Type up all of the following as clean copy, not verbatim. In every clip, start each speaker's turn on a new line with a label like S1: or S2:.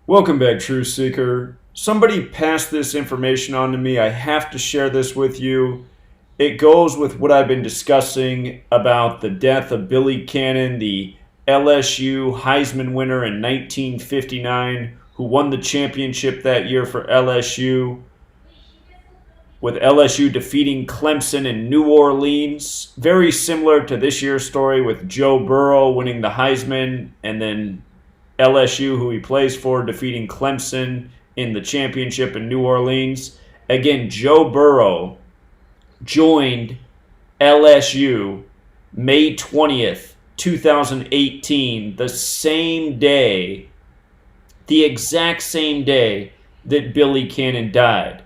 S1: Welcome back, Truth Seeker. Somebody passed this information on to me. I have to share this with you. It goes with what I've been discussing about the death of Billy Cannon, the LSU Heisman winner in 1959, who won the championship that year for LSU, with LSU defeating Clemson in New Orleans. Very similar to this year's story with Joe Burrow winning the Heisman and then LSU, who he plays for, defeating Clemson in the championship in New Orleans. Again, Joe Burrow joined LSU May 20th, 2018, the same day, the exact same day that Billy Cannon died.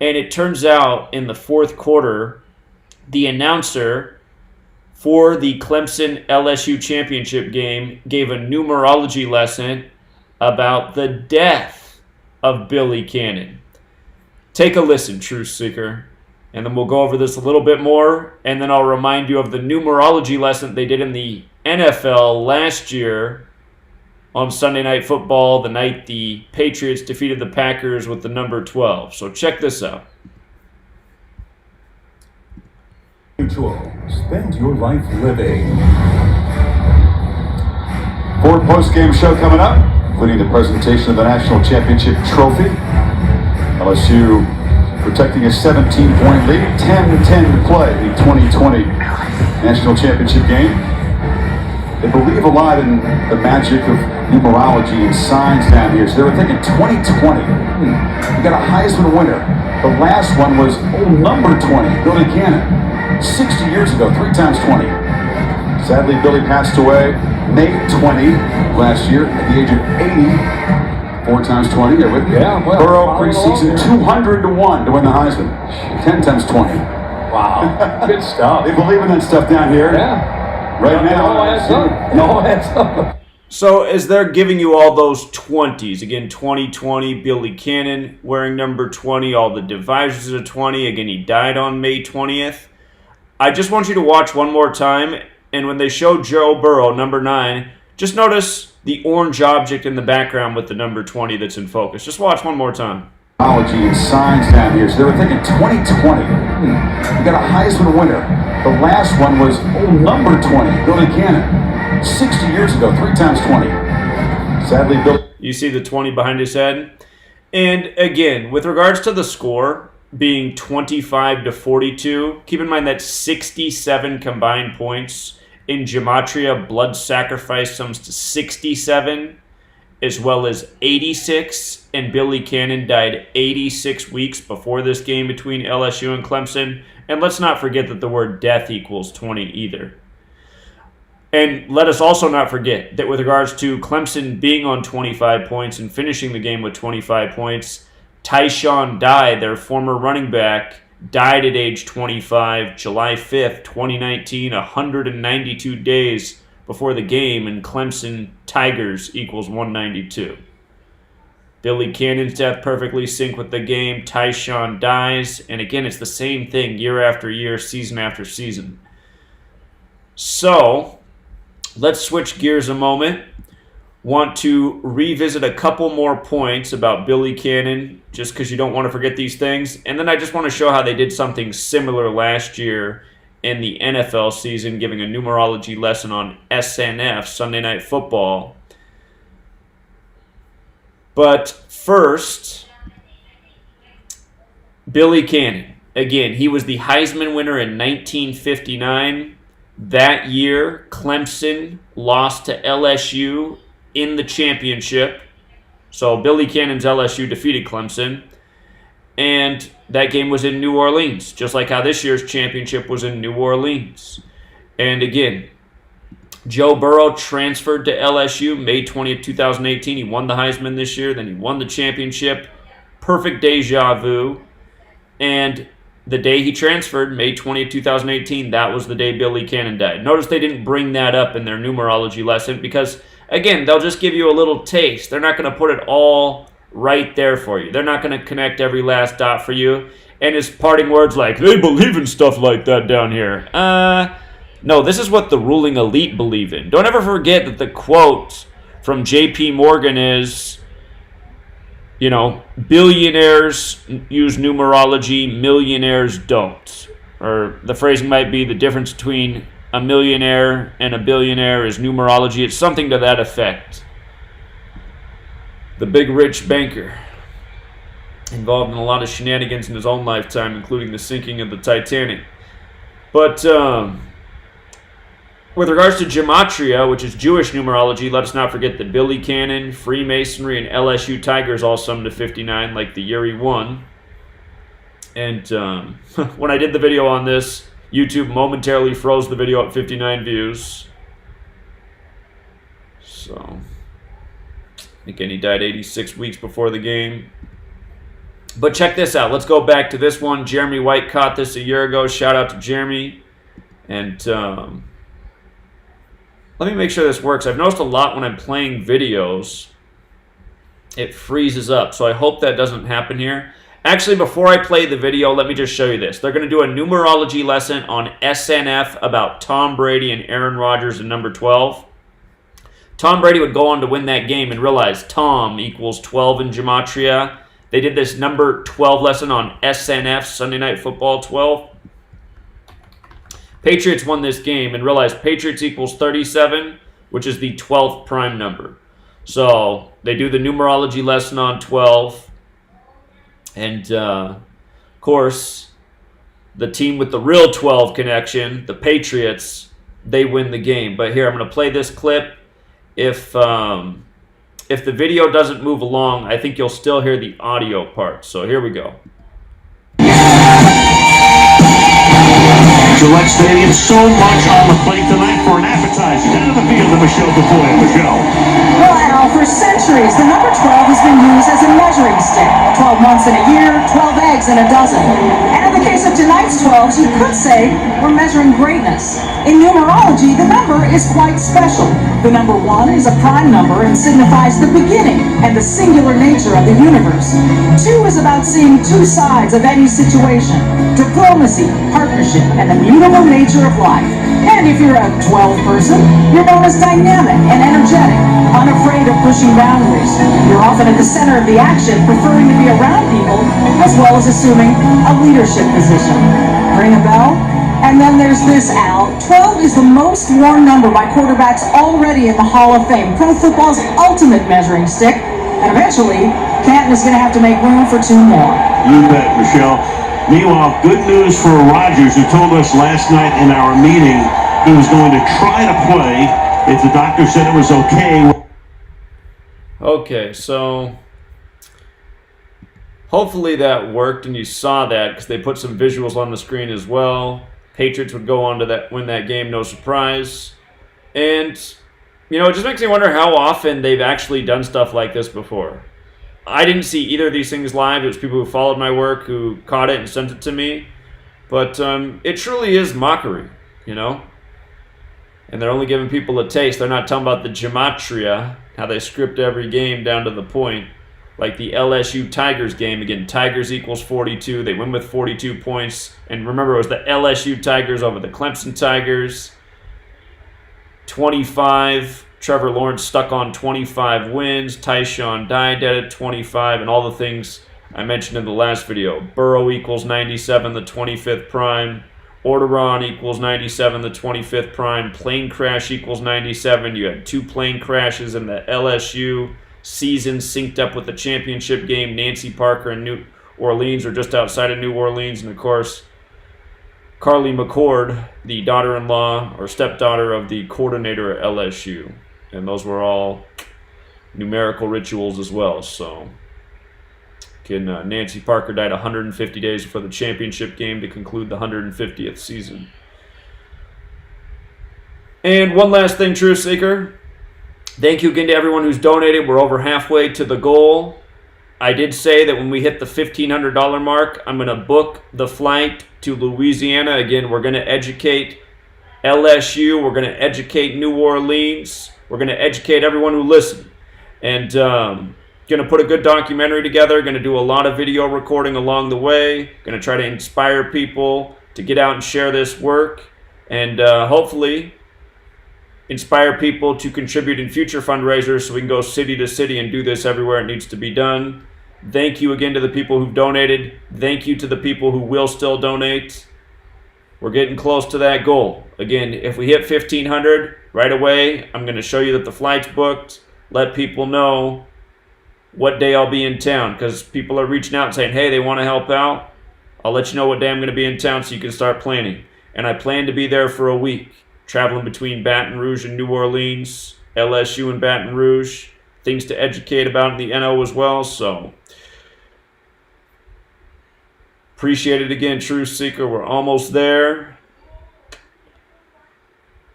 S1: And it turns out in the fourth quarter, the announcer for the Clemson LSU championship game gave a numerology lesson about the death of Billy Cannon. Take a listen, Truth Seeker, and then we'll go over this a little bit more, and then I'll remind you of the numerology lesson they did in the NFL last year on Sunday Night Football, the night the Patriots defeated the Packers with the number 12. So check this out.
S2: Spend your life living.
S3: Ford post-game show coming up, including the presentation of the National Championship Trophy. LSU protecting a 17-point lead, 10-10 to play the 2020 National Championship game. They believe a lot in the magic of numerology and signs down here. So they were thinking 2020. We got a Heisman winner. The last one was number 20, Billy Cannon. 60 years ago, 3 times 20. Sadly, Billy passed away May 20 last year at the age of 80. 4 times 20, there with me.
S2: Yeah, well,
S3: Burrow preseason 200-1 to win the Heisman. 10 times 20.
S2: Wow, good stuff.
S3: They believe in that stuff down here.
S2: Yeah.
S3: Right now.
S2: It all adds up.
S1: So as they're giving you all those 20s, again, 2020, Billy Cannon wearing number 20, all the divisors of 20. Again, he died on May 20th. I just want you to watch one more time, and when they show Joe Burrow, number 9, just notice the orange object in the background with the number 20 that's in focus. Just watch one more time.
S3: Numerology and signs down here. So they were thinking 2020. We got a Heisman winner. The last one was number 20, Billy Cannon. 60 years ago, 3 times 20. Sadly, Billy.
S1: You see the 20 behind his head? And again, with regards to the score being 25-42, keep in mind that 67 combined points in Gematria blood sacrifice sums to 67, as well as 86, and Billy Cannon died 86 weeks before this game between LSU and Clemson. And let's not forget that the word death equals 20 either. And let us also not forget that with regards to Clemson being on 25 points and finishing the game with 25 points, Tyshawn Dye, their former running back, died at age 25, July 5th, 2019, 192 days before the game, and Clemson Tigers equals 192. Billy Cannon's death perfectly synced with the game. Tyshawn dies, and again, it's the same thing year after year, season after season. So, let's switch gears a moment. Want to revisit a couple more points about Billy Cannon, just because you don't want to forget these things. And then I just want to show how they did something similar last year in the NFL season, giving a numerology lesson on SNF, Sunday Night Football. But first, Billy Cannon. Again, he was the Heisman winner in 1959. That year, Clemson lost to LSU in the championship. So Billy Cannon's LSU defeated Clemson. And that game was in New Orleans, just like how this year's championship was in New Orleans. And again, Joe Burrow transferred to LSU May 20th, 2018. He won the Heisman this year. Then he won the championship. Perfect deja vu. And the day he transferred, May 20th, 2018, that was the day Billy Cannon died. Notice they didn't bring that up in their numerology lesson because, again, they'll just give you a little taste. They're not going to put it all right there for you. They're not going to connect every last dot for you. And his parting words like, they believe in stuff like that down here. No, this is what the ruling elite believe in. Don't ever forget that the quote from J.P. Morgan is, billionaires use numerology, millionaires don't. Or the phrasing might be the difference between a millionaire and a billionaire is numerology. It's something to that effect. The big rich banker, involved in a lot of shenanigans in his own lifetime, including the sinking of the Titanic. But with regards to Gematria, which is Jewish numerology, let us not forget that Billy Cannon, Freemasonry, and LSU Tigers all summed to 59, like the year he won. And when I did the video on this, YouTube momentarily froze the video at 59 views. So, again, he died 86 weeks before the game. But check this out. Let's go back to this one. Jeremy White caught this a year ago. Shout out to Jeremy. And let me make sure this works. I've noticed a lot when I'm playing videos, it freezes up. So I hope that doesn't happen here. Actually, before I play the video, let me just show you this. They're going to do a numerology lesson on SNF about Tom Brady and Aaron Rodgers in number 12. Tom Brady would go on to win that game and realize Tom equals 12 in Gematria. They did this number 12 lesson on SNF, Sunday Night Football 12. Patriots won this game and realized Patriots equals 37, which is the 12th prime number. So they do the numerology lesson on 12. And, of course, the team with the real 12 connection, the Patriots, they win the game. But here, I'm going to play this clip. If the video doesn't move along, I think you'll still hear the audio part. So here we go.
S4: Gillette Stadium, so much on the plate tonight for an appetizer. Down the field to Michelle DeFoy. Michelle.
S5: Well, Al, for centuries, the number 12 has been used as a measuring stick. 12 months in a year, 12 eggs in a dozen. And in the case of tonight's 12s, you could say we're measuring greatness. In numerology, the number is quite special. The number 1 is a prime number and signifies the beginning and the singular nature of the universe. 2 is about seeing two sides of any situation. Diplomacy, partnership, and the mutable nature of life. And if you're a 12 person, you're known as dynamic and energetic, unafraid of pushing boundaries. You're often at the center of the action, preferring to be around people, as well as assuming a leadership position. Ring a bell? And then there's this, Al. 12 is the most worn number by quarterbacks already in the Hall of Fame. Pro football's ultimate measuring stick. And eventually, Canton is going to have to make room for 2 more.
S4: You bet, Michelle. Meanwhile, good news for Rodgers, who told us last night in our meeting he was going to try to play if the doctor said it was okay.
S1: Okay, so hopefully that worked and you saw that because they put some visuals on the screen as well. Patriots would go on to win that game, no surprise. And, it just makes me wonder how often they've actually done stuff like this before. I didn't see either of these things live. It was people who followed my work who caught it and sent it to me. But it truly is mockery, And they're only giving people a taste. They're not talking about the Gematria, how they script every game down to the point. Like the LSU Tigers game. Again, Tigers equals 42. They win with 42 points. And remember, it was the LSU Tigers over the Clemson Tigers. 25. Trevor Lawrence stuck on 25 wins. Tyshawn died at 25. And all the things I mentioned in the last video. Burrow equals 97, the 25th prime. Orderon equals 97, the 25th prime. Plane crash equals 97. You had 2 plane crashes in the LSU season synced up with the championship game. Nancy Parker in New Orleans, or just outside of New Orleans. And, of course, Carly McCord, the daughter-in-law or stepdaughter of the coordinator at LSU. And those were all numerical rituals as well. So, Nancy Parker died 150 days before the championship game to conclude the 150th season. And one last thing, Truth Seeker. Thank you again to everyone who's donated. We're over halfway to the goal. I did say that when we hit the $1,500 mark, I'm going to book the flight to Louisiana. Again, we're going to educate LSU. We're going to educate New Orleans. We're going to educate everyone who listens. And going to put a good documentary together. Going to do a lot of video recording along the way. Going to try to inspire people to get out and share this work. And hopefully inspire people to contribute in future fundraisers so we can go city to city and do this everywhere it needs to be done. Thank you again to the people who've donated. Thank you to the people who will still donate. We're getting close to that goal. Again, if we hit 1,500 right away, I'm going to show you that the flight's booked. Let people know what day I'll be in town, because people are reaching out and saying, hey, they want to help out. I'll let you know what day I'm going to be in town so you can start planning. And I plan to be there for a week, traveling between Baton Rouge and New Orleans, LSU and Baton Rouge, things to educate about in the NO as well. So appreciate it again, Truth Seeker. We're almost there.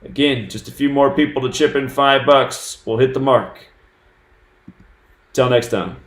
S1: Again, just a few more people to chip in $5. We'll hit the mark. Till next time.